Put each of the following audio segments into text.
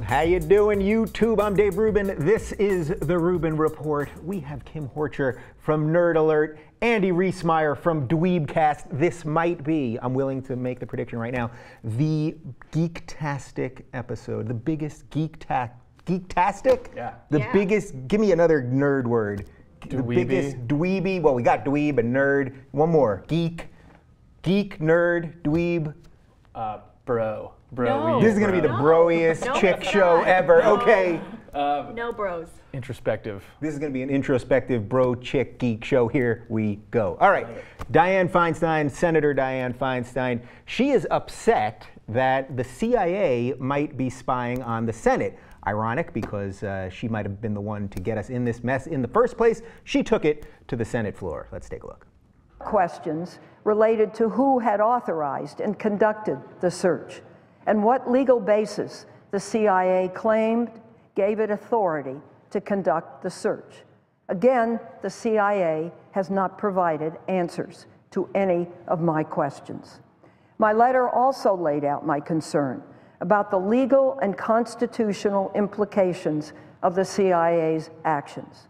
How you doing, YouTube? I'm Dave Rubin. This is the Rubin Report. We have Kim Horcher from Nerd Alert, Andy Riesmeyer from DweebCast. This might be, I'm willing to make the prediction right now, the geektastic episode, the biggest geektastic? Yeah. The biggest, give me another nerd word. The biggest dweeby, well, we got dweeb and nerd. One more, geek, nerd, dweeb. Bro. No. This is going to be the broiest chick show ever. No. Okay. No bros. Introspective. This is going to be an introspective bro chick geek show. Here we go. All right. Dianne Feinstein, Senator Dianne Feinstein, she is upset that the CIA might be spying on the Senate. Ironic, because she might have been the one to get us in this mess in the first place. She took it to the Senate floor. Let's take a look. Questions related to who had authorized and conducted the search and what legal basis the CIA claimed gave it authority to conduct the search. Again, the CIA has not provided answers to any of my questions. My letter also laid out my concern about the legal and constitutional implications of the CIA's actions.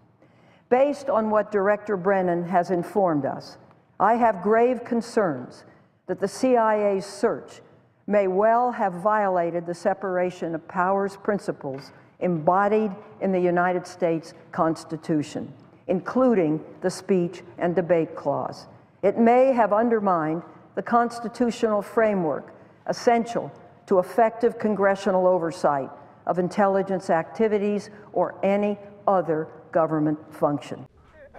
Based on what Director Brennan has informed us, I have grave concerns that the CIA's search may well have violated the separation of powers principles embodied in the United States Constitution, including the speech and debate clause. It may have undermined the constitutional framework essential to effective congressional oversight of intelligence activities or any other government function.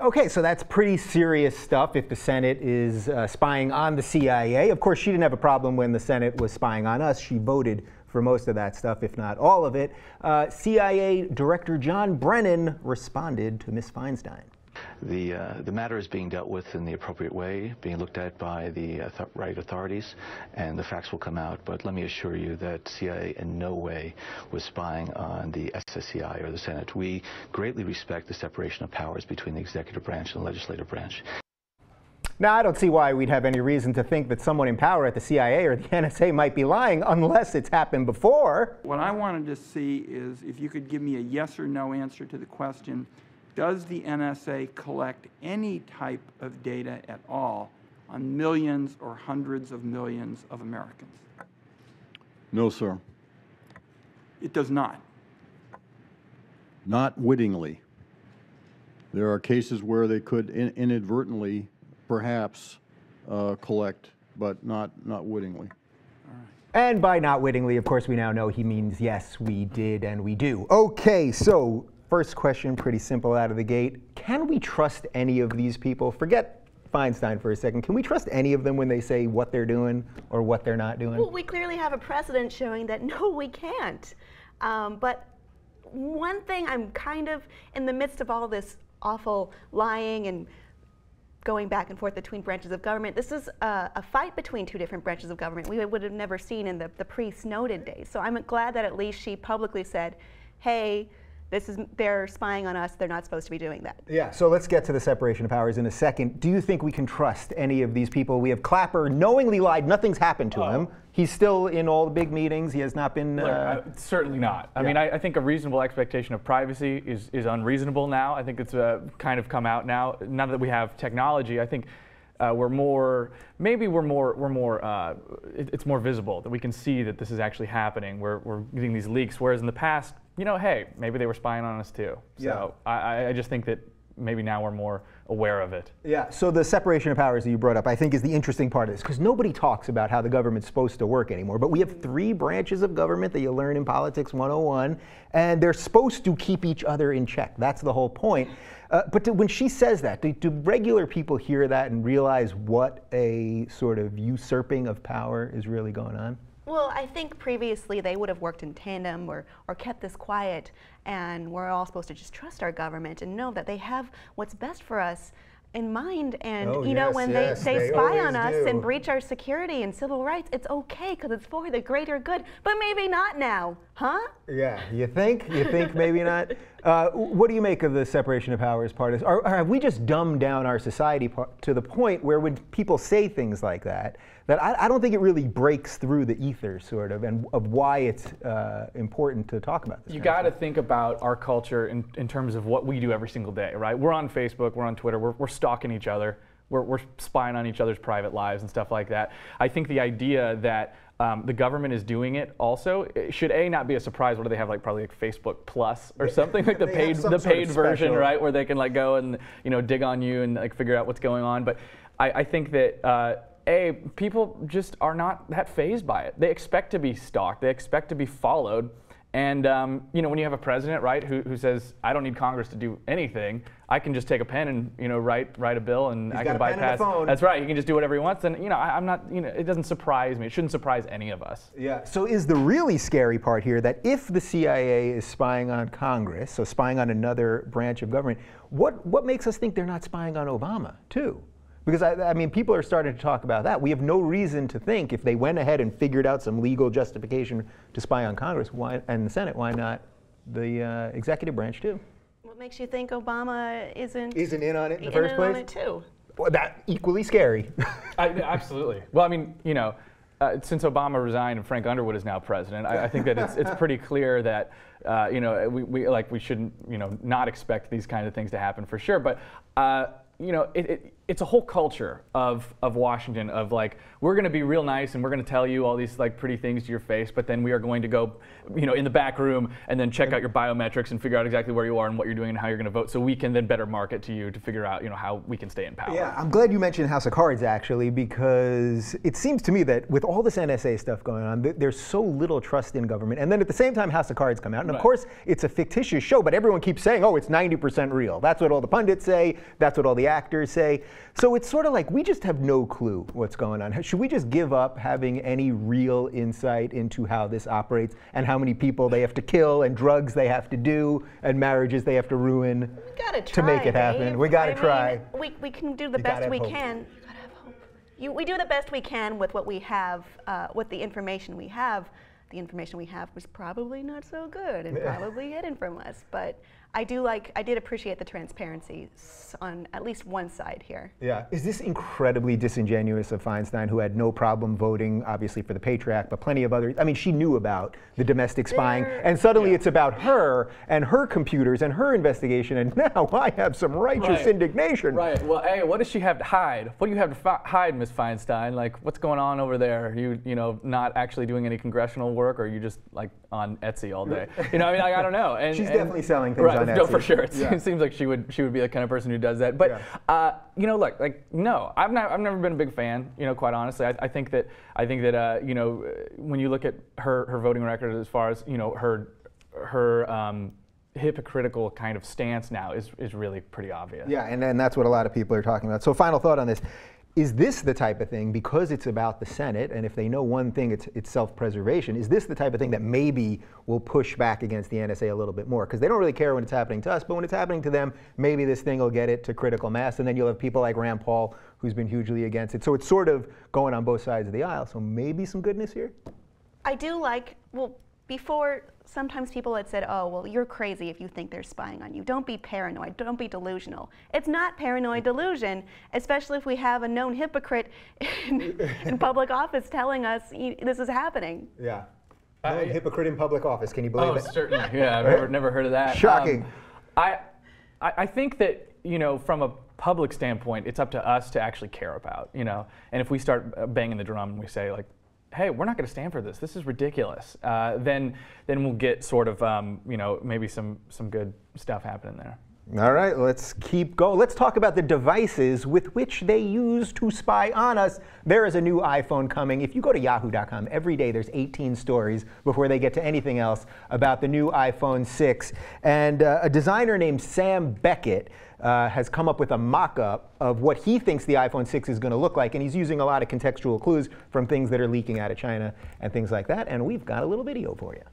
Okay, so that's pretty serious stuff if the Senate is spying on the CIA. Of course, she didn't have a problem when the Senate was spying on us. She voted for most of that stuff, if not all of it. CIA Director John Brennan responded to Ms. Feinstein. The matter is being dealt with in the appropriate way, being looked at by the right authorities, and the facts will come out. But let me assure you that CIA in no way was spying on the SSCI or the Senate. We greatly respect the separation of powers between the executive branch and the legislative branch. Now, I don't see why we'd have any reason to think that someone in power at the CIA or the NSA might be lying unless it's happened before. What I wanted to see is if you could give me a yes or no answer to the question, does the NSA collect any type of data at all on millions or hundreds of millions of Americans? No, sir. It does not. Not wittingly. There are cases where they could inadvertently, perhaps, collect, but not wittingly. And by not wittingly, of course, we now know he means yes, we did and we do. Okay, so first question, pretty simple out of the gate. Can we trust any of these people? Forget Feinstein for a second. Can we trust any of them when they say what they're doing or what they're not doing? Well, we clearly have a precedent showing that no, we can't. But one thing I'm kind of in the midst of all this awful lying and going back and forth between branches of government. This is a fight between two different branches of government we would have never seen in the pre-Snowden days. So I'm glad that at least she publicly said, hey, they're spying on us, they're not supposed to be doing that. Yeah, so let's get to the separation of powers in a second. Do you think we can trust any of these people? We have Clapper knowingly lied, nothing's happened to him. He's still in all the big meetings, he has not been... Certainly not. I mean, I think a reasonable expectation of privacy is unreasonable now. I think it's kind of come out now. Now that we have technology, I think it's more visible, that we can see that this is actually happening. We're getting these leaks, whereas in the past, you know, hey, maybe they were spying on us too. So I just think that maybe now we're more aware of it. Yeah, so the separation of powers that you brought up, I think, is the interesting part of this, because nobody talks about how the government's supposed to work anymore. But we have 3 branches of government that you learn in Politics 101, and they're supposed to keep each other in check. That's the whole point. But when she says that, do regular people hear that and realize what a sort of usurping of power is really going on? Well, I think previously they would have worked in tandem or kept this quiet, and we're all supposed to just trust our government and know that they have what's best for us in mind. And you know, when they spy on us and breach our security and civil rights, it's okay because it's for the greater good. But maybe not now, huh? Yeah, you think? You think maybe not? What do you make of the separation of powers part? Or have we just dumbed down our society to the point where when people say things like that I don't think it really breaks through the ether, sort of, and of why it's important to talk about this. You got to think about our culture in terms of what we do every single day, right? We're on Facebook, we're on Twitter, we're stalking each other, we're spying on each other's private lives and stuff like that. I think the idea that the government is doing it also, it should not be a surprise. What do they have, like probably like Facebook Plus or something, like the paid version, right, where they can like go and dig on you and like figure out what's going on. But I think that people just are not that fazed by it. They expect to be stalked. They expect to be followed. And when you have a president, right, who says, I don't need Congress to do anything, I can just take a pen and write a bill and I can bypass. That's right. He can just do whatever he wants. And I'm not. It doesn't surprise me. It shouldn't surprise any of us. Yeah. So is the really scary part here that if the CIA is spying on Congress, so spying on another branch of government, what makes us think they're not spying on Obama too? Because I mean, people are starting to talk about that. We have no reason to think if they went ahead and figured out some legal justification to spy on Congress and the Senate, why not the executive branch too? What makes you think Obama isn't in on it in the first place? On it too. Well, that's equally scary. Absolutely. Well, I mean, since Obama resigned and Frank Underwood is now president, I think that it's pretty clear that we shouldn't not expect these kind of things to happen for sure. But it's a whole culture of Washington of like, we're going to be real nice and we're going to tell you all these like pretty things to your face, but then we are going to go in the back room and then check out your biometrics and figure out exactly where you are and what you're doing and how you're going to vote, so we can then better market to you to figure out how we can stay in power. Yeah, I'm glad you mentioned House of Cards actually, because it seems to me that with all this NSA stuff going on, there's so little trust in government, and then at the same time House of Cards come out, and of course it's a fictitious show, but everyone keeps saying, oh, it's 90% real. That's what all the pundits say, that's what all the actors say. So it's sort of like we just have no clue what's going on. Should we just give up having any real insight into how this operates and how many people they have to kill and drugs they have to do and marriages they have to ruin to make it happen? Dave. We gotta try. We can do the best we can. You gotta have hope. We do the best we can with what we have, with the information we have. The information we have was probably not so good and probably hidden from us, but I did appreciate the transparency on at least one side here. Yeah. Is this incredibly disingenuous of Feinstein, who had no problem voting, obviously, for the Patriot Act, but plenty of other, I mean, she knew about the domestic spying, and suddenly it's about her and her computers and her investigation, and now I have some righteous indignation. Right. Well, hey, what does she have to hide? What do you have to hide, Miss Feinstein? Like, what's going on over there? Are you, not actually doing any congressional work, or are you just, like, on Etsy all day? I mean, I don't know. And, she's definitely selling things on Etsy. No, for sure. It seems like she would be the kind of person who does that. But look, like, no, I've never been a big fan. Quite honestly, I think that when you look at her voting record as far as her hypocritical kind of stance now is really pretty obvious. Yeah, and that's what a lot of people are talking about. So, final thought on this. Is this the type of thing, because it's about the Senate, and if they know one thing, it's self-preservation, is this the type of thing that maybe will push back against the NSA a little bit more? Because they don't really care when it's happening to us, but when it's happening to them, maybe this thing will get it to critical mass, and then you'll have people like Rand Paul, who's been hugely against it. So it's sort of going on both sides of the aisle, so maybe some goodness here? I do before, sometimes people had said, oh, well, you're crazy if you think they're spying on you. Don't be paranoid. Don't be delusional. It's not paranoid delusion, especially if we have a known hypocrite in public office telling us this is happening. Yeah. Known hypocrite in public office. Can you believe it? Oh, certainly. Yeah, I've never heard of that. Shocking. I think that, from a public standpoint, it's up to us to actually care about, and if we start banging the drum and we say, like, hey, we're not going to stand for this. This is ridiculous. Then we'll get sort of, maybe some good stuff happening there. All right, let's keep going. Let's talk about the devices with which they use to spy on us. There is a new iPhone coming. If you go to yahoo.com, every day there's 18 stories before they get to anything else about the new iPhone 6. And a designer named Sam Beckett has come up with a mock-up of what he thinks the iPhone 6 is going to look like, and he's using a lot of contextual clues from things that are leaking out of China and things like that, and we've got a little video for you.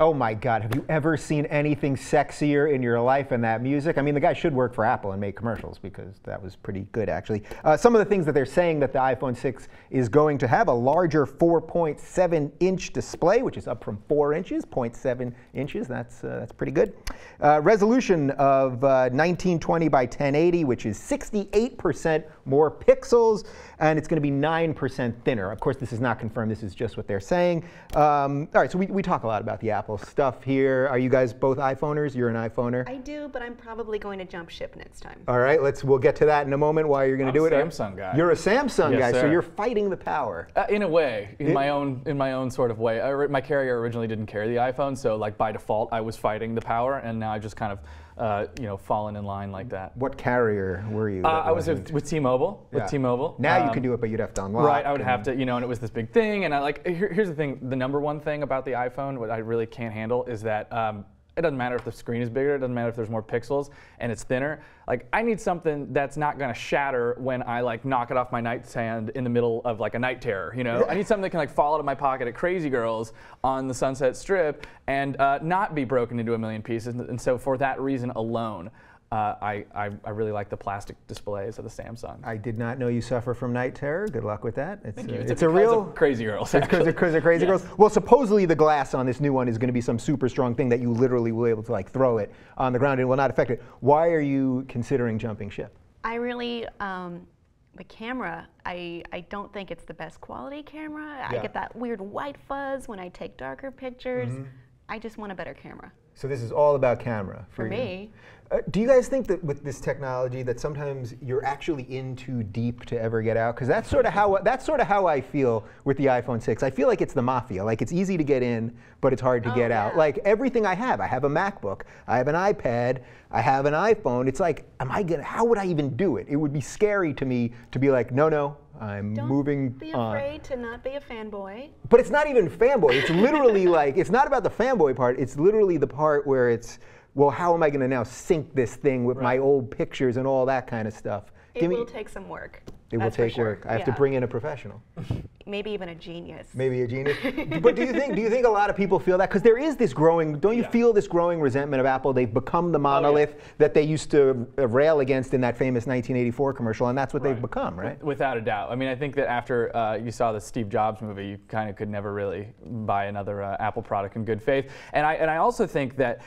Oh my God, have you ever seen anything sexier in your life than that music? I mean, the guy should work for Apple and make commercials because that was pretty good, actually. Some of the things that they're saying that the iPhone 6 is going to have: a larger 4.7-inch display, which is up from 4 inches, 0.7 inches. That's pretty good. Resolution of 1920 by 1080, which is 68% more pixels, and it's going to be 9% thinner. Of course, this is not confirmed. This is just what they're saying. All right, so we talk a lot about the Apple stuff here. Are you guys both iPhoners? You're an iPhoner? I do, but I'm probably going to jump ship next time. All right, we'll get to that in a moment, why you're going to do it. I'm a Samsung guy. You're a Samsung Yes, guy, sir. so you're fighting the power. In a way, in my own sort of way. My carrier originally didn't carry the iPhone, so like by default, I was fighting the power, and now I just kind of fallen in line like that. What carrier were you? I was with T-Mobile. Yeah. With T-Mobile. Now you can do it, but you'd have to unlock. Right, I would have to, and it was this big thing, and here's the thing: the number one thing about the iPhone, what I really can't handle, is that it doesn't matter if the screen is bigger, it doesn't matter if there's more pixels, and it's thinner. Like, I need something that's not going to shatter when I knock it off my nightstand in the middle of a night terror. I need something that can fall out of my pocket at Crazy Girls on the Sunset Strip and not be broken into a million pieces. And so for that reason alone, I really like the plastic displays of the Samsung. I did not know you suffer from night terror. Good luck with that. It's a real Crazy Girls. It's because of Crazy Girls. Well, supposedly the glass on this new one is going to be some super strong thing that you literally will be able to throw it on the ground and it will not affect it. Why are you considering jumping ship? I really, the camera, I don't think it's the best quality camera. Yeah. I get that weird white fuzz when I take darker pictures. I just want a better camera. So this is all about camera For me. Do you guys think that with this technology that sometimes you're actually in too deep to ever get out? Because that's sort of how I feel with the iPhone 6. I feel like it's the mafia. Like, it's easy to get in, but it's hard to get out. Like, everything I have a MacBook, I have an iPad, I have an iPhone. It's like, how would I even do it? It would be scary to me to be like, no, I'm moving Don't be on. afraid to not be a fanboy. But it's not even fanboy. It's literally it's not about the fanboy part. It's literally the part where it's, well, how am I going to now sync this thing with my old pictures and all that kind of stuff? It will take some work. It will take work. I have to bring in a professional. Maybe even a genius. Maybe a genius. But do you think a lot of people feel that? Because there is this growing, don't you feel this growing resentment of Apple? They've become the monolith that they used to rail against in that famous 1984 commercial, and that's what they've become, right? Without a doubt. I mean, I think that after you saw the Steve Jobs movie, you kind of could never really buy another Apple product in good faith. And I also think that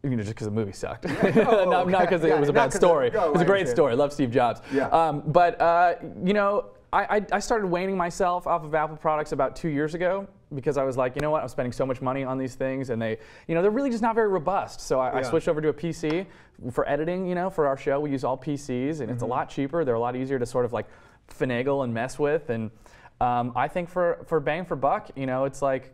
just because the movie sucked. Not because it was a bad story. It was a great story. I love Steve Jobs. Yeah. But I started waning myself off of Apple products about 2 years ago because I was like, you know what, I'm spending so much money on these things and they're really just not very robust. So I switched over to a PC for editing, for our show. We use all PCs and it's a lot cheaper. They're a lot easier to sort of finagle and mess with. And I think for bang for buck, it's like,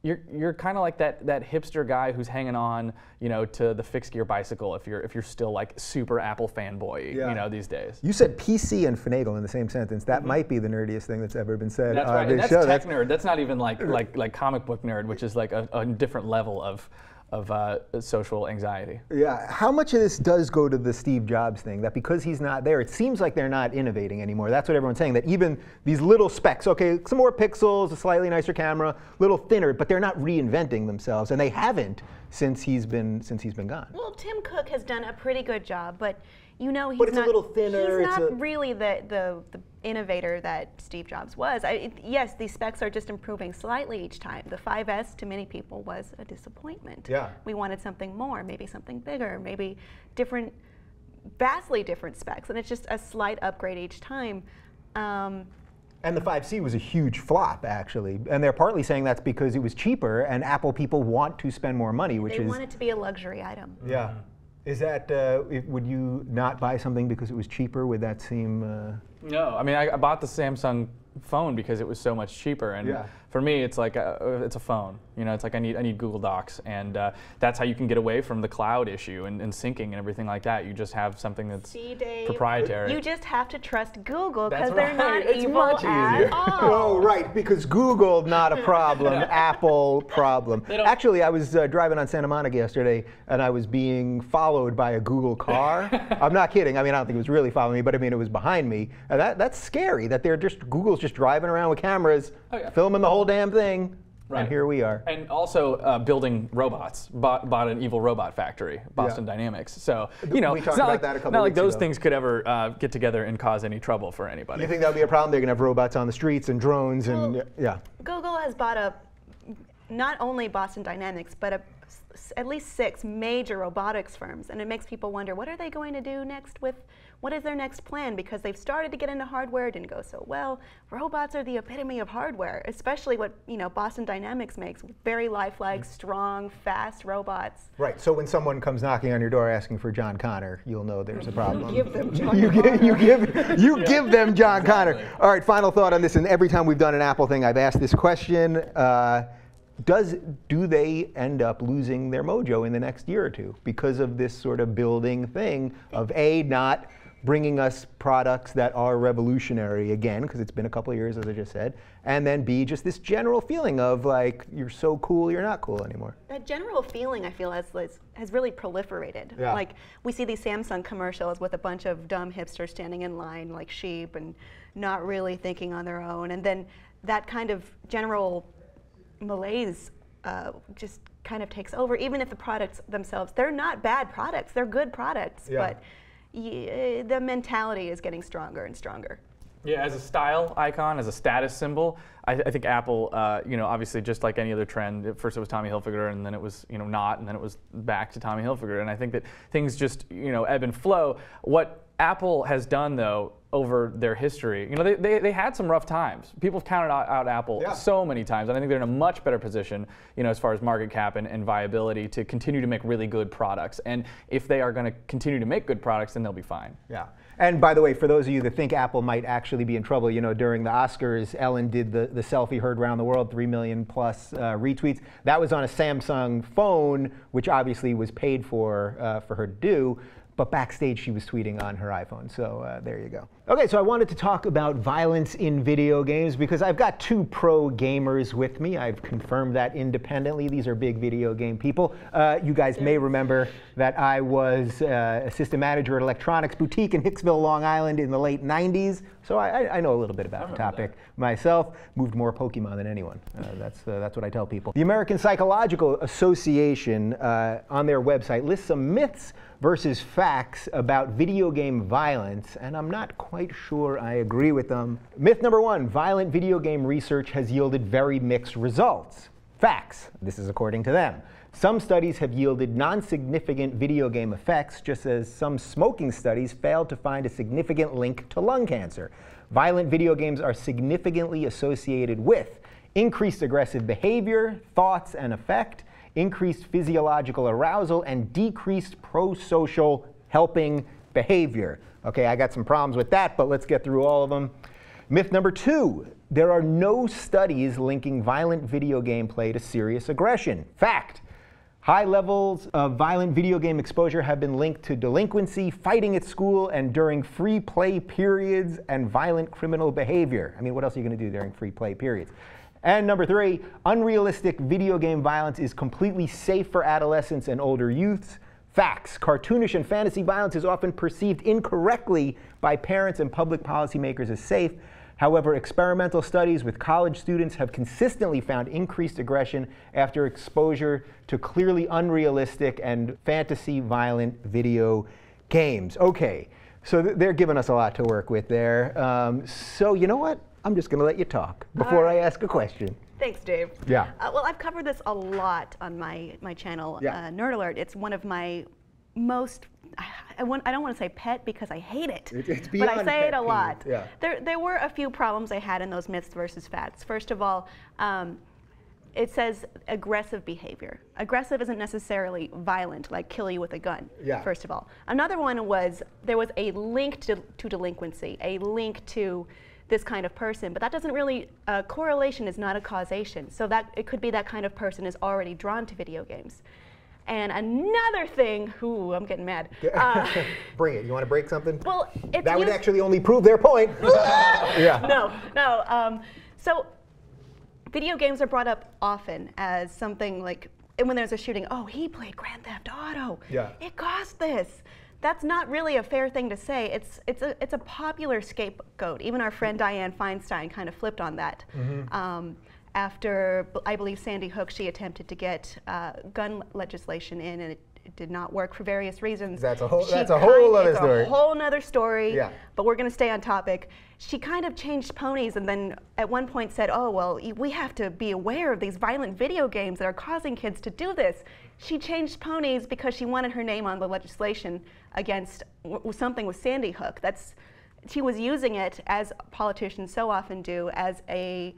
you're kind of like that hipster guy who's hanging on, to the fixed gear bicycle if you're still super Apple fanboy, these days. You said PC and finagle in the same sentence. That might be the nerdiest thing that's ever been said. That's right. And that's tech nerd. That's not even like comic book nerd, which is like a different level of social anxiety. Yeah, how much of this does go to the Steve Jobs thing, that because he's not there, it seems like they're not innovating anymore? That's what everyone's saying, that even these little specs, okay, some more pixels, a slightly nicer camera, a little thinner, but they're not reinventing themselves, and they haven't since he's been gone. Well, Tim Cook has done a pretty good job, but he's not a little thinner. He's not really the innovator that Steve Jobs was. Yes, these specs are just improving slightly each time. The 5S to many people was a disappointment. Yeah. We wanted something more, maybe something bigger, maybe different, vastly different specs, and it's just a slight upgrade each time. And the 5C was a huge flop, actually. And they're partly saying that's because it was cheaper, and Apple people want to spend more money, which is... They want it to be a luxury item. Yeah. Is that, would you not buy something because it was cheaper? Would that seem... No, I mean, I bought the Samsung phone because it was so much cheaper, and for me, it's like it's a phone. It's like I need Google Docs, and that's how you can get away from the cloud issue and syncing and everything like that. You just have something that's proprietary. You just have to trust Google because they're not evil at all. Oh, right, because Google not a problem, Apple problem. Actually, I was driving on Santa Monica yesterday, and I was being followed by a Google car. I'm not kidding. I mean, I don't think it was really following me, but I mean, it was behind me. And that's scary. That Google's just driving around with cameras, filming the whole damn thing. Right. And here we are. And also building robots. Bought an evil robot factory, Boston Dynamics. So, you know, We talked it's not about like, that a couple not like weeks those ago. things could ever get together and cause any trouble for anybody. You think that'll be a problem? They're going to have robots on the streets and drones and, Well, yeah. Google has bought up not only Boston Dynamics, but at least 6 major robotics firms. And it makes people wonder, what are they going to do next with, what is their next plan? Because they've started to get into hardware, it didn't go so well. Robots are the epitome of hardware, especially what, you know, Boston Dynamics makes, very lifelike, strong, fast robots. Right, so when someone comes knocking on your door asking for John Connor, you'll know there's a problem. You give them John you give them John Connor. Exactly. All right, final thought on this, and every time we've done an Apple thing, I've asked this question. Do they end up losing their mojo in the next year or two because of this sort of building thing of A, not bringing us products that are revolutionary again, because it's been a couple of years, as I just said, and then B, just this general feeling of like, you're so cool, you're not cool anymore. That general feeling, I feel, has really proliferated. Yeah. Like, we see these Samsung commercials with a bunch of dumb hipsters standing in line like sheep and not really thinking on their own, and then that kind of general malaise just kind of takes over, even if the products themselves, they're not bad products, they're good products, but the mentality is getting stronger and stronger. Yeah, as a style icon, as a status symbol, I think Apple, you know, obviously just like any other trend, at first it was Tommy Hilfiger, and then it was, you know, not, and then it was back to Tommy Hilfiger. And I think that things just, you know, ebb and flow. What Apple has done, though, over their history, you know, they had some rough times. People have counted out Apple so many times, and I think they're in a much better position, you know, as far as market cap and viability to continue to make really good products. And if they are going to continue to make good products, then they'll be fine. Yeah. And by the way, for those of you that think Apple might actually be in trouble, you know, during the Oscars, Ellen did the selfie heard around the world, 3 million plus retweets. That was on a Samsung phone, which obviously was paid for her to do. But backstage, she was tweeting on her iPhone. So there you go. Okay, so I wanted to talk about violence in video games because I've got 2 pro gamers with me. I've confirmed that independently. These are big video game people. You guys may remember that I was assistant manager at Electronics Boutique in Hicksville, Long Island in the late 90s. So I know a little bit about the topic myself. Moved more Pokemon than anyone. That's what I tell people. The American Psychological Association on their website lists some myths versus facts about video game violence, and I'm not quite sure I agree with them. Myth number 1, violent video game research has yielded very mixed results. Facts, this is according to them. Some studies have yielded non-significant video game effects, just as some smoking studies failed to find a significant link to lung cancer. Violent video games are significantly associated with increased aggressive behavior, thoughts and affect, increased physiological arousal, and decreased pro-social helping behavior. Okay, I got some problems with that, but let's get through all of them. Myth number 2, there are no studies linking violent video game play to serious aggression. Fact, high levels of violent video game exposure have been linked to delinquency, fighting at school, and during free play periods, and violent criminal behavior. I mean, what else are you going to do during free play periods? And number 3, unrealistic video game violence is completely safe for adolescents and older youths. Facts, cartoonish and fantasy violence is often perceived incorrectly by parents and public policymakers as safe. However, experimental studies with college students have consistently found increased aggression after exposure to clearly unrealistic and fantasy violent video games. Okay, so they're giving us a lot to work with there. So you know what? I'm just going to let you talk before I ask a question. Thanks, Dave. Yeah. Well, I've covered this a lot on my channel, Nerd Alert. It's one of my most, I don't want to say pet because I hate it, it's but I say pet it a lot. peeve. Yeah. There were a few problems I had in those myths versus facts. First of all, it says aggressive behavior. Aggressive isn't necessarily violent, like kill you with a gun, first of all. Another one was there was a link to delinquency, a link to this kind of person, but that doesn't really, correlation is not a causation. So that it could be that kind of person is already drawn to video games. And another thing, ooh, I'm getting mad. Bring it. You want to break something? Well, it's that would actually only prove their point. No. So video games are brought up often as something like, when there's a shooting, oh, he played Grand Theft Auto. Yeah. It cost this. That's not really a fair thing to say. It's a popular scapegoat. Even our friend Dianne Feinstein kind of flipped on that. after, I believe, Sandy Hook, she attempted to get gun legislation in, and it did not work for various reasons. That's a whole other story. It's a whole other story, yeah. But we're going to stay on topic. She kind of changed ponies and then at one point said, oh, well, we have to be aware of these violent video games that are causing kids to do this. She changed ponies because she wanted her name on the legislation against something with Sandy Hook. She was using it, as politicians so often do, as a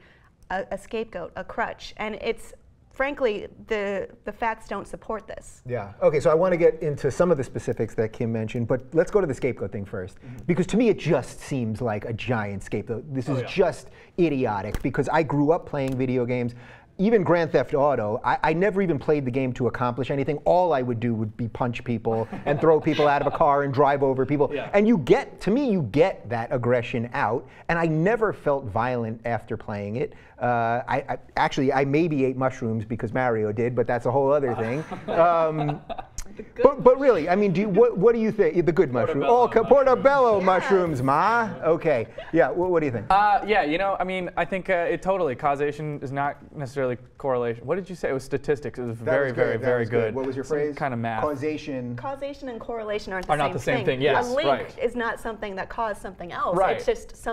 scapegoat, a crutch. And it's, frankly, the facts don't support this. Yeah. Okay, so I want to get into some of the specifics that Kim mentioned, but let's go to the scapegoat thing first. Because to me, it just seems like a giant scapegoat. This is just idiotic, because I grew up playing video games. Even Grand Theft Auto, I never even played the game to accomplish anything. All I would do would be punch people and throw people out of a car and drive over people. Yeah. And to me, you get that aggression out. And I never felt violent after playing it. Actually, I maybe ate mushrooms because Mario did, but that's a whole other thing. But really, I mean, what do you think? The good mushroom. Portobello mushrooms, Ma. Okay. Yeah, what do you think? Yeah, you know, I mean, I think it totally, causation is not necessarily correlation. What did you say? It was statistics. It was very good. What was your phrase? Kind of math. Causation. Causation and correlation aren't the same thing. Yes, a link right. is not something that caused something else. Right. It's just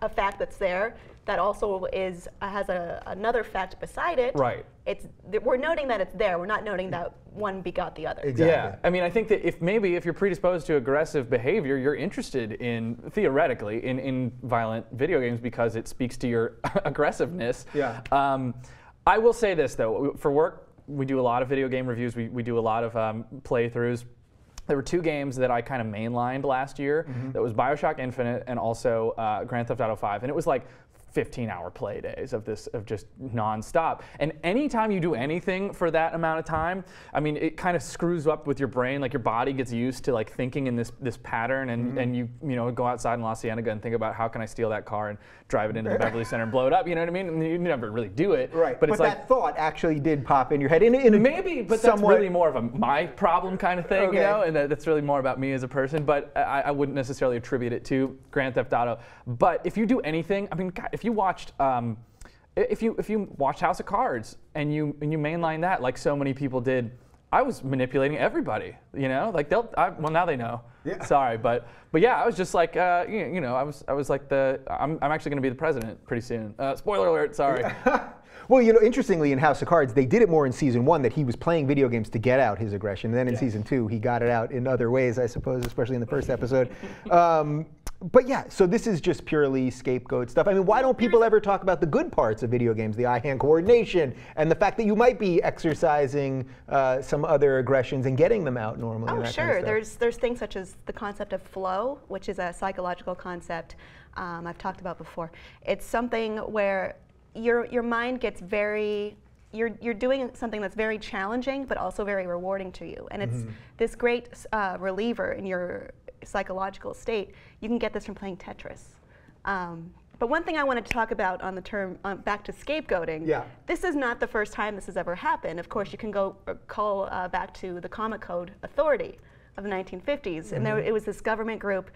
a fact that's there that also has another fact beside it. Right. We're noting that it's there. We're not noting that one begot the other. Exactly. Yeah. I mean, I think that if you're predisposed to aggressive behavior, you're interested in, theoretically, in violent video games because it speaks to your aggressiveness. Yeah. I will say this, though. For work, we do a lot of video game reviews. We do a lot of playthroughs. There were two games that I kind of mainlined last year. That was BioShock Infinite and also Grand Theft Auto 5. And it was like 15-hour play days of just nonstop. And anytime you do anything for that amount of time, I mean, it kind of screws up with your brain. Like your body gets used to like thinking in this pattern, and you know go outside in La Cienega and think about how can I steal that car and drive it into the Beverly Center and blow it up. You know what I mean? And you never really do it. Right. But it's that like thought actually did pop in your head. Maybe, but that's really more of a my problem kind of thing, you know, and that's really more about me as a person. But I wouldn't necessarily attribute it to Grand Theft Auto. But if you do anything, I mean, God, if you watched House of Cards and you mainline that like so many people did, I was manipulating everybody, you know, like well now they know. Yeah. Sorry, but yeah, I was just like you know, I was like I'm actually going to be the president pretty soon. Spoiler alert, sorry. Yeah. Well, you know, interestingly, in House of Cards, they did it more in season 1, that he was playing video games to get out his aggression. And then in season 2, he got it out in other ways, I suppose, especially in the first episode. But yeah, so this is just purely scapegoat stuff. I mean, why don't people ever talk about the good parts of video games, the eye-hand coordination, and the fact that you might be exercising some other aggressions and getting them out normally? Oh, sure. There's things such as the concept of flow, which is a psychological concept I've talked about before. It's something where your mind gets you're doing something that's very challenging, but also very rewarding to you. And it's this great reliever in your psychological state. You can get this from playing Tetris. But one thing I wanted to talk about on the term, back to scapegoating, this is not the first time this has ever happened. Of course, you can call back to the Comic Code Authority of the 1950s. And it was this government group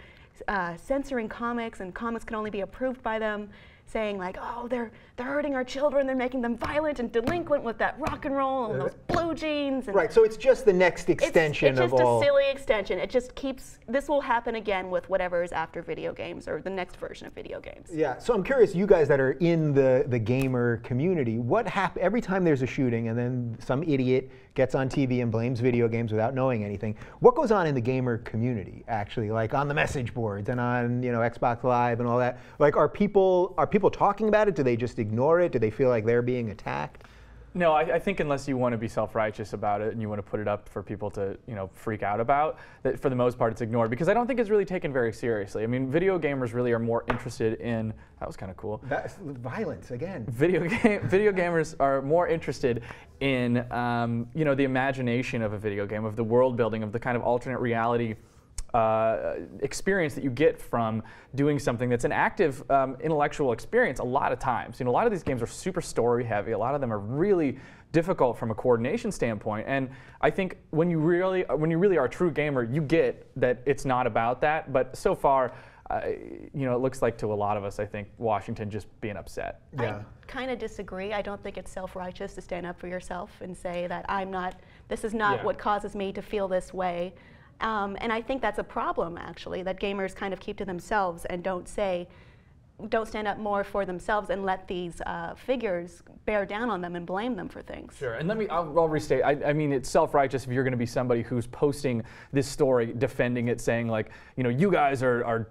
censoring comics, and comics could only be approved by them, saying like, oh, they're hurting our children, they're making them violent and delinquent with that rock and roll and those blue jeans. And right, so it's just the next extension of all. It's just a silly extension. It just keeps, this will happen again with whatever is after video games or the next version of video games. Yeah, so I'm curious, you guys that are in the gamer community, what happens every time there's a shooting and then some idiot gets on TV and blames video games without knowing anything? What goes on in the gamer community, actually, like on the message boards and on Xbox Live and all that? Like, are people talking about it? Do they just ignore it? Do they feel like they're being attacked? No, I think unless you want to be self-righteous about it and you want to put it up for people to freak out about, that for the most part it's ignored, because I don't think it's really taken very seriously. I mean, video gamers really are more interested in, that was kind of cool. That's violence again. Video gamers are more interested in the imagination of a video game, of the world building, of the kind of alternate reality experience that you get from doing something that's an active intellectual experience a lot of times. A lot of these games are super story heavy. A lot of them are really difficult from a coordination standpoint. And I think when you really are a true gamer, you get that it's not about that. But so far, you know, it looks like to a lot of us, I think, Washington just being upset. I kind of disagree. I don't think it's self-righteous to stand up for yourself and say that this is not what causes me to feel this way. And I think that's a problem, actually, that gamers kind of keep to themselves and don't stand up more for themselves and let these figures bear down on them and blame them for things. Sure, and I'll restate, I mean, it's self-righteous if you're going to be somebody who's posting this story, defending it, saying like, you know, you guys are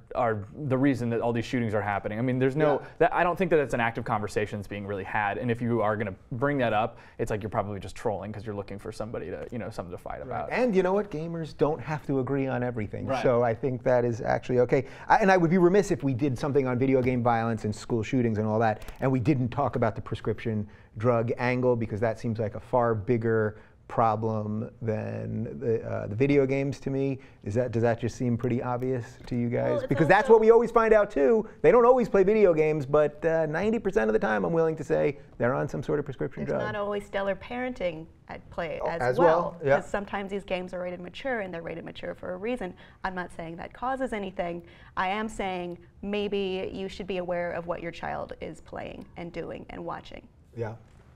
the reason that all these shootings are happening. I mean, there's no, I don't think that it's an active conversation that's being really had, and if you are going to bring that up, it's like you're probably just trolling because you're looking for somebody to, you know, something to fight about. And you know what, gamers don't have to agree on everything, right. So I think that is actually okay. And I would be remiss if we did something on video game violence and school shootings and all that, and we didn't talk about the prescription drug angle, because that seems like a far bigger problem than the video games to me. Does that just seem pretty obvious to you guys? Well, because that's what we always find out too. They don't always play video games, but 90% of the time I'm willing to say they're on some sort of prescription drug. There's not always stellar parenting at play as well. Because sometimes these games are rated mature, and they're rated mature for a reason. I'm not saying that causes anything. I am saying maybe you should be aware of what your child is playing and doing and watching. Yeah.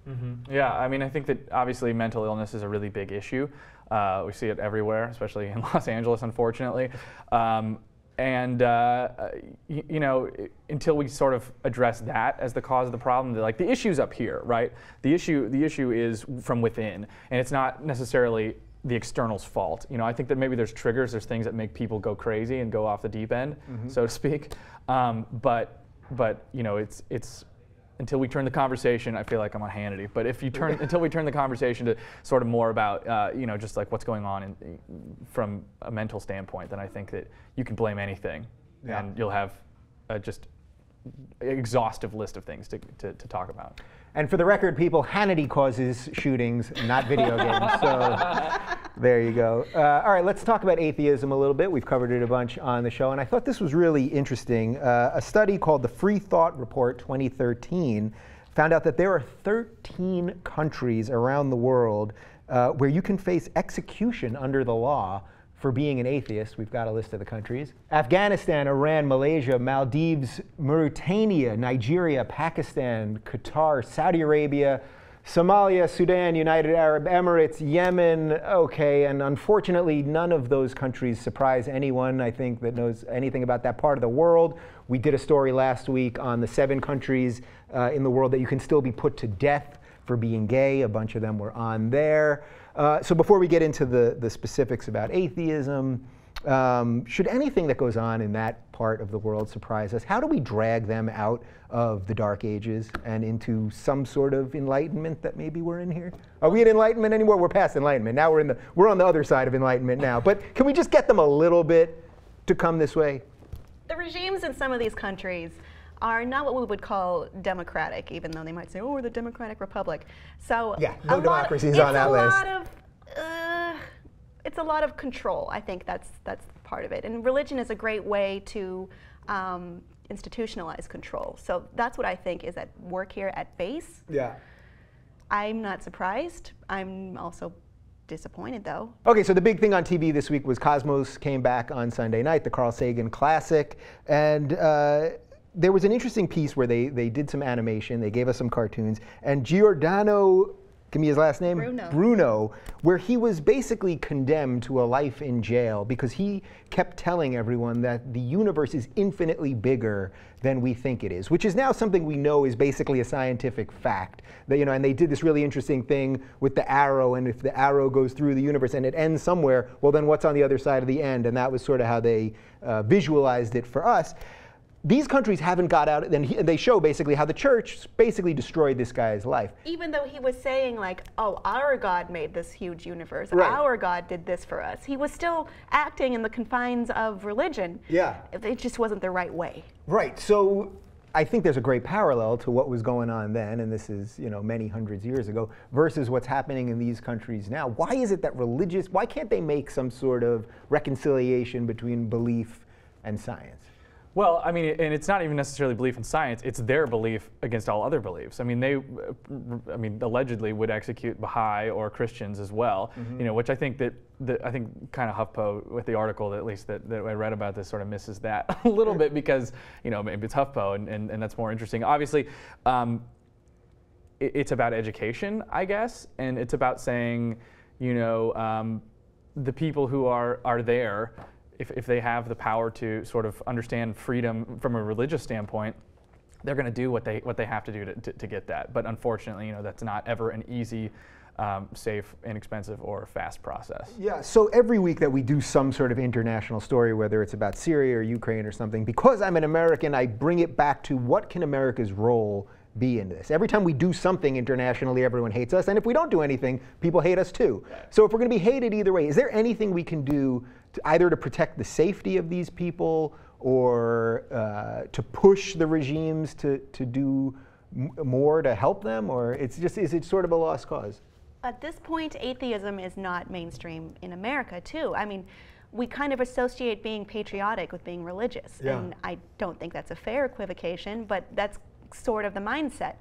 Mm-hmm. Yeah, I mean, I think that obviously mental illness is a really big issue. We see it everywhere, especially in Los Angeles, unfortunately. You know, until we sort of address that as the cause of the problem, like the issue's up here, right? The issue is from within, and it's not necessarily the external's fault. You know, I think that maybe there's triggers, there's things that make people go crazy and go off the deep end, so to speak. But you know, it's until we turn the conversation, I feel like I'm on Hannity, but if you until we turn the conversation to sort of more about, you know, just like what's going on from a mental standpoint, then I think that you can blame anything, and you'll have just an exhaustive list of things to talk about. And for the record, people, Hannity causes shootings, not video games. So there you go. All right, let's talk about atheism a little bit. We've covered it a bunch on the show, and I thought this was really interesting. A study called the Free Thought Report 2013 found out that there are 13 countries around the world where you can face execution under the law for being an atheist. We've got a list of the countries: Afghanistan, Iran, Malaysia, Maldives, Mauritania, Nigeria, Pakistan, Qatar, Saudi Arabia, Somalia, Sudan, United Arab Emirates, Yemen. Okay, and unfortunately, none of those countries surprise anyone, I think, that knows anything about that part of the world. We did a story last week on the 7 countries in the world that you can still be put to death for being gay. A bunch of them were on there. So before we get into the specifics about atheism, should anything that goes on in that part of the world surprise us? How do we drag them out of the Dark Ages and into some sort of enlightenment that maybe we're in here? Are we in enlightenment anymore? We're past enlightenment. Now we're on the other side of enlightenment now. But can we just get them a little bit to come this way? The regimes in some of these countries are not what we would call democratic, even though they might say, oh, we're the Democratic Republic. So yeah, no democracies on that list. It's a lot of control. I think that's part of it. And religion is a great way to institutionalize control. So that's what I think is at work here at base. Yeah. I'm not surprised. I'm also disappointed, though. Okay, so the big thing on TV this week was Cosmos came back on Sunday night, the Carl Sagan Classic, and there was an interesting piece where they did some animation, they gave us some cartoons, and Giordano, give me his last name? Bruno, where he was basically condemned to a life in jail because he kept telling everyone that the universe is infinitely bigger than we think it is, which is now something we know is basically a scientific fact. That, you know, and they did this really interesting thing with the arrow, and if the arrow goes through the universe and it ends somewhere, well then what's on the other side of the end? And that was sort of how they visualized it for us. These countries haven't got out, and they show basically how the church basically destroyed this guy's life. Even though he was saying like, oh, our God made this huge universe, right. Our God did this for us. He was still acting in the confines of religion. Yeah. It just wasn't the right way. Right, so I think there's a great parallel to what was going on then, and this is, you know, many hundreds of years ago, versus what's happening in these countries now. Why is it that why can't they make some sort of reconciliation between belief and science? Well, I mean, and it's not even necessarily belief in science, it's their belief against all other beliefs. I mean, they, allegedly would execute Baha'i or Christians as well, you know, which I think kind of HuffPo with the article, at least that I read about this, sort of misses that a little bit because, you know, maybe it's HuffPo and that's more interesting. Obviously, it's about education, I guess, and it's about saying, you know, the people who are there, if they have the power to sort of understand freedom from a religious standpoint, they're going to do what they have to do to get that. But unfortunately, you know, that's not ever an easy, safe, inexpensive, or fast process. Yeah, so every week that we do some sort of international story, whether it's about Syria or Ukraine or something, because I'm an American, I bring it back to what can America's role be in this. Every time we do something internationally, everyone hates us, and if we don't do anything, people hate us too. So if we're going to be hated either way, is there anything we can do either to protect the safety of these people or to push the regimes to do more to help them, or is it sort of a lost cause? At this point, atheism is not mainstream in America too. I mean, we kind of associate being patriotic with being religious, and I don't think that's a fair equivocation, but that's sort of the mindset.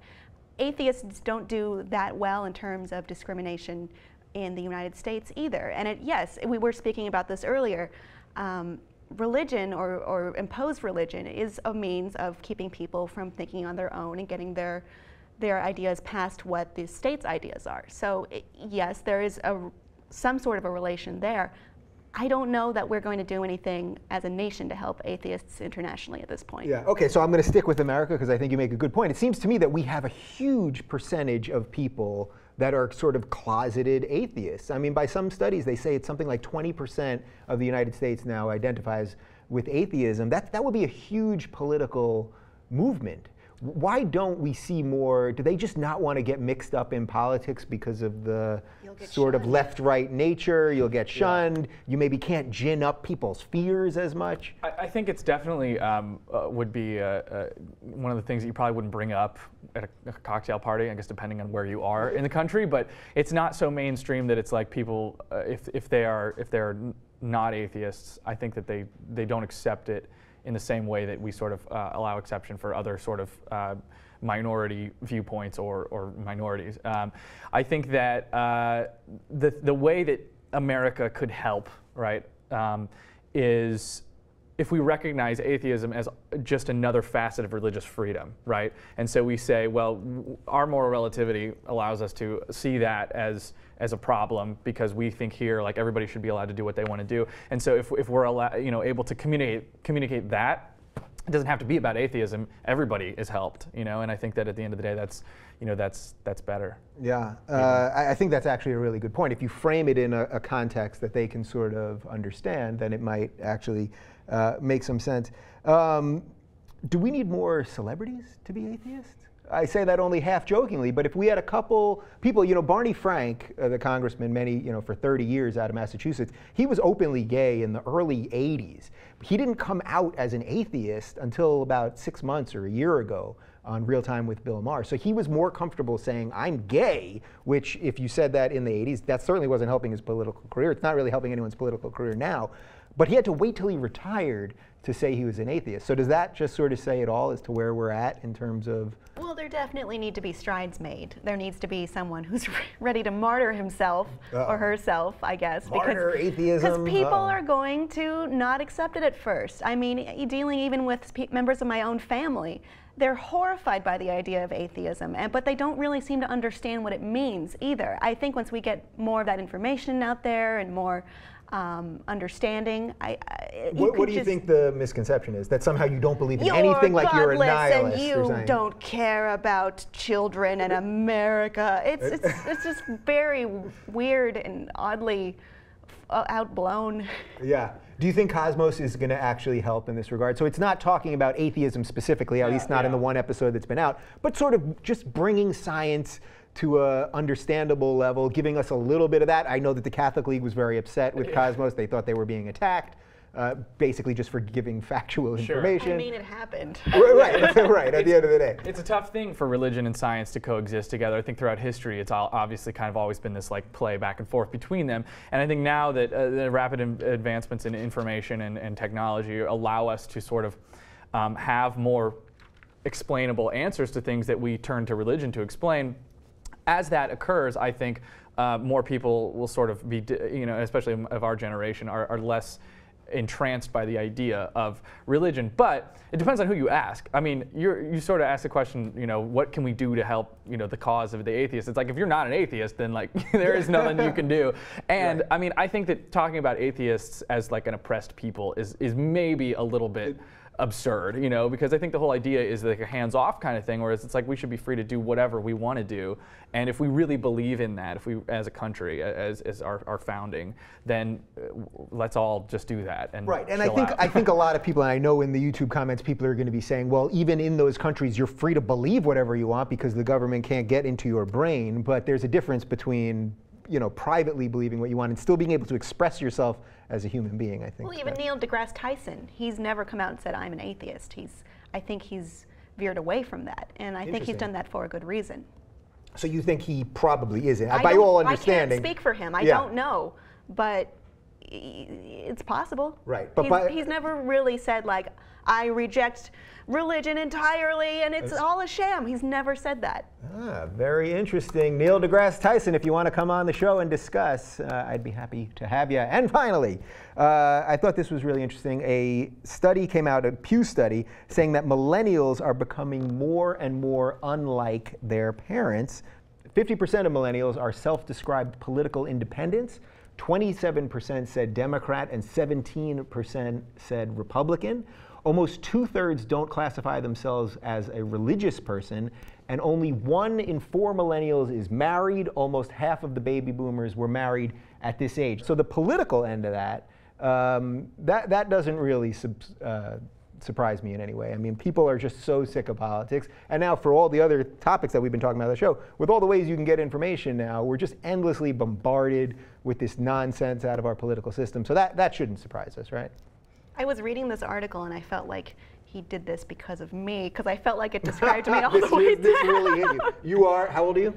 Atheists don't do that well in terms of discrimination in the United States either. And yes, we were speaking about this earlier. Religion or imposed religion is a means of keeping people from thinking on their own and getting their ideas past what the state's ideas are. So yes, there is some sort of a relation there. I don't know that we're going to do anything as a nation to help atheists internationally at this point. Yeah, okay, so I'm going to stick with America because I think you make a good point. It seems to me that we have a huge percentage of people that are sort of closeted atheists. I mean, by some studies, they say it's something like 20% of the United States now identifies with atheism. That would be a huge political movement. Why don't we see more? Do they just not want to get mixed up in politics because of the sort of left-right nature? You'll get shunned. You maybe can't gin up people's fears as much. I think it's definitely would be one of the things that you probably wouldn't bring up at a cocktail party, I guess, depending on where you are in the country. But it's not so mainstream that it's like people, if they're not atheists, I think that they don't accept it in the same way that we sort of allow exception for other sort of minority viewpoints or minorities. I think that the way that America could help, right, is if we recognize atheism as just another facet of religious freedom, right? And so we say, well, our moral relativity allows us to see that as a problem because we think here, like, everybody should be allowed to do what they want to do. And so if we're able to communicate that, it doesn't have to be about atheism. Everybody is helped, you know. And I think that at the end of the day, that's better. Yeah, I think that's actually a really good point. If you frame it in a context that they can sort of understand, then it might actually make some sense. Do we need more celebrities to be atheists? I say that only half jokingly, but if we had a couple people, you know, Barney Frank, the congressman, for 30 years out of Massachusetts, he was openly gay in the early 80s. He didn't come out as an atheist until about 6 months or a year ago on Real Time with Bill Maher. So he was more comfortable saying, I'm gay, which if you said that in the 80s, that certainly wasn't helping his political career. It's not really helping anyone's political career now. But he had to wait till he retired to say he was an atheist. So does that just sort of say it all as to where we're at in terms of? Well, there definitely need to be strides made. There needs to be someone who's ready to martyr himself or herself, I guess. Martyr atheism. Because people are going to not accept it at first. I mean, dealing even with members of my own family, they're horrified by the idea of atheism, but they don't really seem to understand what it means either. I think once we get more of that information out there and more understanding. What do you think the misconception is? That somehow you don't believe in anything, like you're a nihilist? And you don't care about children and America. It's just very weird and oddly outblown. Yeah. Do you think Cosmos is going to actually help in this regard? So it's not talking about atheism specifically, at least not in the one episode that's been out, but sort of just bringing science to an understandable level, giving us a little bit of that. I know that the Catholic League was very upset with Cosmos. They thought they were being attacked, basically just for giving factual information. I mean, it happened. Right, at the end of the day. It's a tough thing for religion and science to coexist together. I think throughout history, it's obviously kind of always been this like play back and forth between them. And I think now that the rapid advancements in information and technology allow us to sort of have more explainable answers to things that we turn to religion to explain. As that occurs, I think more people will sort of be, especially of our generation, are less entranced by the idea of religion. But it depends on who you ask. I mean, you sort of ask the question, what can we do to help, the cause of the atheist? It's like, if you're not an atheist, then like there is nothing you can do. And I mean, I think that talking about atheists as like an oppressed people is maybe a little bit absurd, because I think the whole idea is like a hands-off kind of thing, whereas it's like we should be free to do whatever we want to do. And if we really believe in that, if we, as a country, as our founding, then let's all just do that. And right, and I think a lot of people, and I know in the YouTube comments, people are going to be saying, well, even in those countries, you're free to believe whatever you want because the government can't get into your brain. But there's a difference between privately believing what you want and still being able to express yourself as a human being, I think. Well, even Neil deGrasse Tyson, he's never come out and said, I'm an atheist. I think he's veered away from that, and I think he's done that for a good reason. So you think he probably isn't, by all understanding. I can't speak for him. I don't know, but it's possible. Right, but he's never really said, like, I reject religion entirely and it's all a sham. He's never said that. Very interesting. Neil deGrasse Tyson, if you want to come on the show and discuss, I'd be happy to have you. And finally, I thought this was really interesting. A study came out, a Pew study, saying that millennials are becoming more and more unlike their parents. 50% of millennials are self-described political independents. 27% said Democrat and 17% said Republican. Almost 2/3 don't classify themselves as a religious person, and only 1 in 4 millennials is married. Almost half of the baby boomers were married at this age. So the political end of that, that doesn't really surprise me in any way. I mean, people are just so sick of politics. And now for all the other topics that we've been talking about on the show, with all the ways you can get information now, we're just endlessly bombarded with this nonsense out of our political system. So that shouldn't surprise us, right? I was reading this article and I felt like he did this because of me, because I felt like it described me all the way down. This really hit you. You are, how old are you?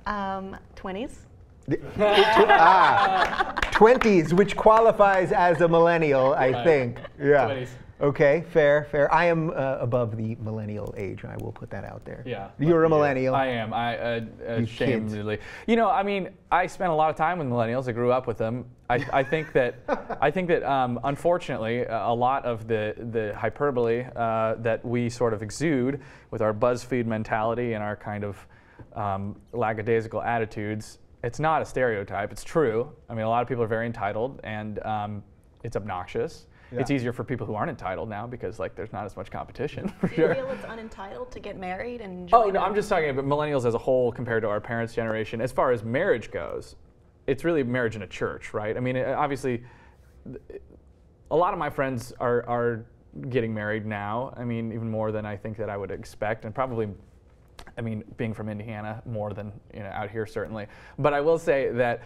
20s. 20s, which qualifies as a millennial, I think. Yeah. 20s. Okay, fair. I am above the millennial age. I will put that out there. Yeah. You're a millennial. I am. Ashamedly. I mean, I spent a lot of time with millennials. I grew up with them. I think that unfortunately, a lot of the hyperbole that we sort of exude with our BuzzFeed mentality and our kind of lackadaisical attitudes, it's not a stereotype. It's true. I mean, a lot of people are very entitled, and it's obnoxious. Yeah. It's easier for people who aren't entitled now because there's not as much competition. For sure. Do you feel it's unentitled to get married and enjoy? Oh no, I'm just talking about millennials as a whole compared to our parents' generation. As far as marriage goes, it's really marriage in a church, right? I mean, obviously, a lot of my friends are getting married now. I mean, even more than I think that I would expect, and probably, I mean, being from Indiana, more than out here certainly. But I will say that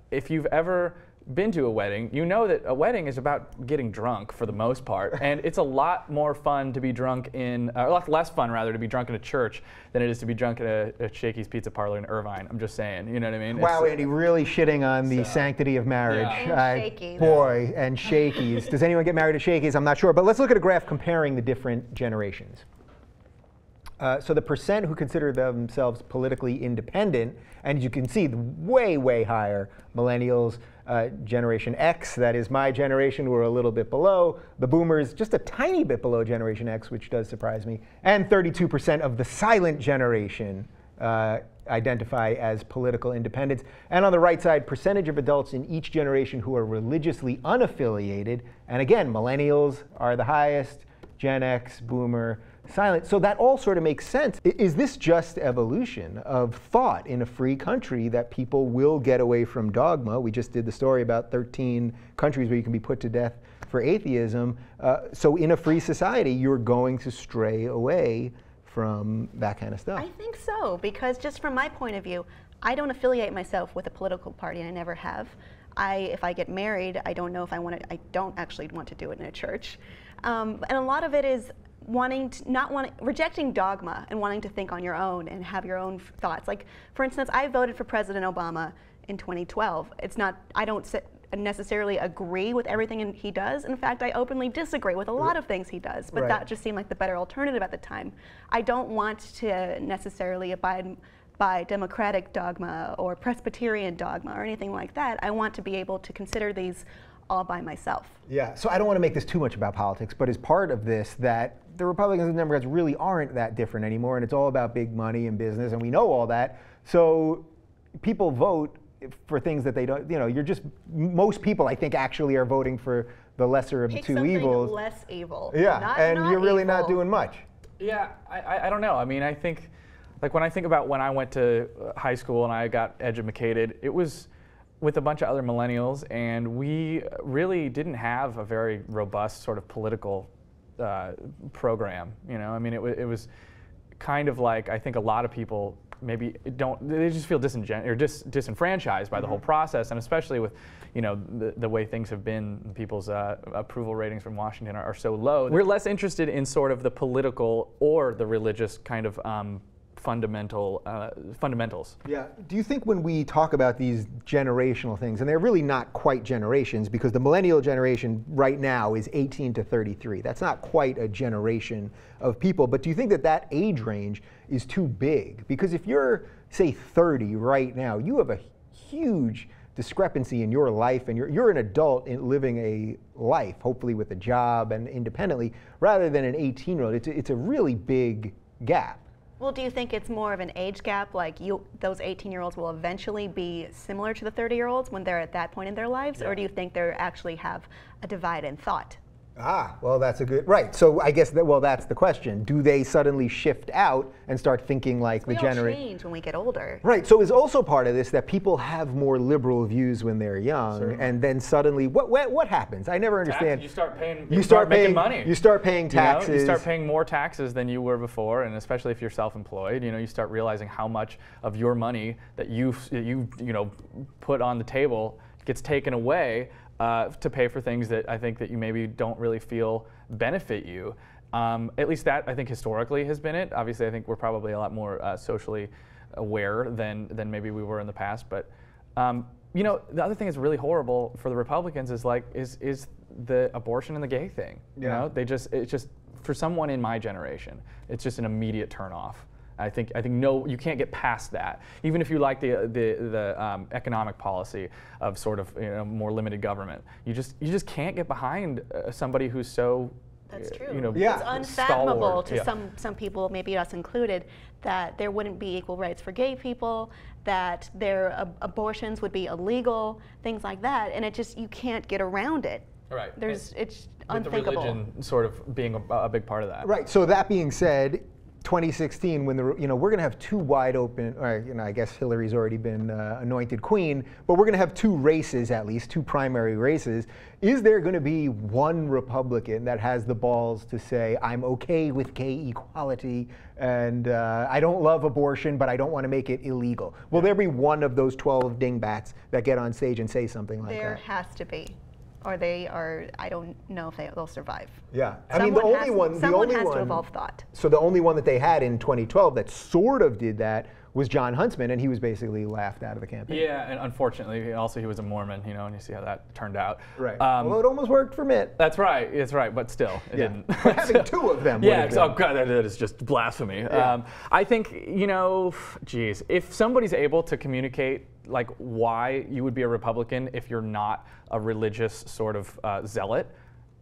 if you've ever been to a wedding, you know that a wedding is about getting drunk for the most part, and it's a lot more fun to be drunk in, a lot less fun rather, to be drunk in a church than it is to be drunk at a Shakey's Pizza Parlor in Irvine. I'm just saying, you know what I mean? Wow, Andy, really shitting on the sanctity of marriage. Yeah. And Shakey's. Boy, and Shakey's. Does anyone get married at Shakey's? I'm not sure, but let's look at a graph comparing the different generations. So the percent who consider themselves politically independent, and as you can see, way, way higher. Millennials, Generation X, that is my generation, we're a little bit below. The boomers, just a tiny bit below Generation X, which does surprise me. And 32% of the silent generation identify as political independents. And on the right side, percentage of adults in each generation who are religiously unaffiliated. And again, millennials are the highest, Gen X, boomer, silent. So that all sort of makes sense. Is this just evolution of thought in a free country that people will get away from dogma? We just did the story about 13 countries where you can be put to death for atheism. So in a free society, you're going to stray away from that kind of stuff. I think so, because just from my point of view, I don't affiliate myself with a political party, and I never have. If I get married, I don't know if I want to, I don't actually want to do it in a church. And a lot of it is rejecting dogma and wanting to think on your own and have your own thoughts. Like, for instance, I voted for President Obama in 2012. It's not, I don't necessarily agree with everything he does. In fact, I openly disagree with a lot of things he does, but that just seemed like the better alternative at the time. I don't want to necessarily abide by Democratic dogma or Presbyterian dogma or anything like that. I want to be able to consider these all by myself. Yeah, so I don't want to make this too much about politics, but as part of this, that the Republicans and Democrats really aren't that different anymore, and it's all about big money and business, and we know all that. So people vote for things that they don't, most people, I think, actually are voting for the lesser of the two evils. Less evil. Yeah, and you're really not doing much. Yeah, I don't know. I mean, I think, like when I think about when I went to high school and I got educated, it was with a bunch of other millennials, and we really didn't have a very robust sort of political program. I mean, it was kind of like, I think a lot of people maybe they just feel disenfranchised by the whole process, and especially with the way things have been, people's approval ratings from Washington are so low. We're less interested in sort of the political or the religious kind of fundamentals. Yeah. Do you think when we talk about these generational things, and they're really not quite generations, because the millennial generation right now is 18 to 33. That's not quite a generation of people, but do you think that that age range is too big? Because if you're, say, 30 right now, you have a huge discrepancy in your life, and you're an adult living a life, hopefully with a job and independently, rather than an 18-year-old. It's a really big gap. Well, do you think it's more of an age gap, like those 18-year-olds will eventually be similar to the 30-year-olds when they're at that point in their lives, or do you think they actually have a divide in thought? Ah, well, that's a good, right. So I guess that's the question. Do they suddenly shift out and start thinking like the generation? We all change when we get older. Right, so is also part of this that people have more liberal views when they're young, and then suddenly, what happens? I never understand. You start paying, making money. You start paying taxes. You start paying more taxes than you were before, and especially if you're self-employed, you start realizing how much of your money that you put on the table gets taken away to pay for things that I think that you maybe don't really feel benefit you. At least that, I think, historically has been it. Obviously, I think we're probably a lot more socially aware than maybe we were in the past. But the other thing that's really horrible for the Republicans is the abortion and the gay thing. It's just for someone in my generation, it's just an immediate turnoff. I think no, you can't get past that. Even if you like the economic policy of sort of more limited government, you just can't get behind somebody who's so. That's true. Yeah. It's unfathomable to some people, maybe us included, that there wouldn't be equal rights for gay people, that their abortions would be illegal, things like that, and you can't get around it. Right. It's unthinkable. The religion sort of being a big part of that. Right. So that being said, 2016, when we're going to have two wide open, or I guess Hillary's already been anointed queen, but we're going to have two races, at least two primary races. Is there going to be one Republican that has the balls to say, I'm okay with gay equality, and I don't love abortion, but I don't want to make it illegal? Will there be one of those 12 dingbats that get on stage and say something like that? There has to be. Or I don't know if they'll survive. Yeah, I mean, the only one to evolve thought. So the only one that they had in 2012 that sort of did that was John Huntsman, and he was basically laughed out of the campaign. Yeah, and unfortunately, also he was a Mormon, and you see how that turned out. Right. Well, it almost worked for Mitt. That's right. But still, it didn't. But having two of them. Yeah. Oh God, that is just blasphemy. Yeah. I think geez, if somebody's able to communicate like why you would be a Republican if you're not a religious sort of zealot,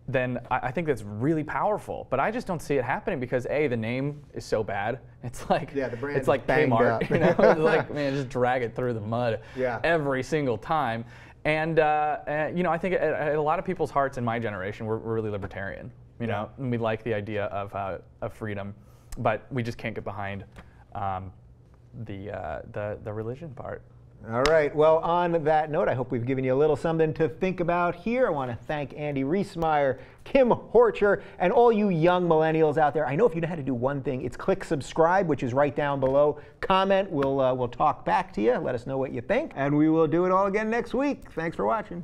then I think that's really powerful. But I just don't see it happening because the name is so bad. It's like the brand it's like Kmart, It's like, man, just drag it through the mud every single time. And I think at a lot of people's hearts in my generation, we're really libertarian. And we like the idea of freedom, but we just can't get behind the religion part. All right, well, on that note, I hope we've given you a little something to think about here. I want to thank Andy Riesmeyer, Kim Horcher, and all you young millennials out there. I know if you know how to do one thing, it's click subscribe, which is right down below. Comment, we'll talk back to you. Let us know what you think, and we will do it all again next week. Thanks for watching.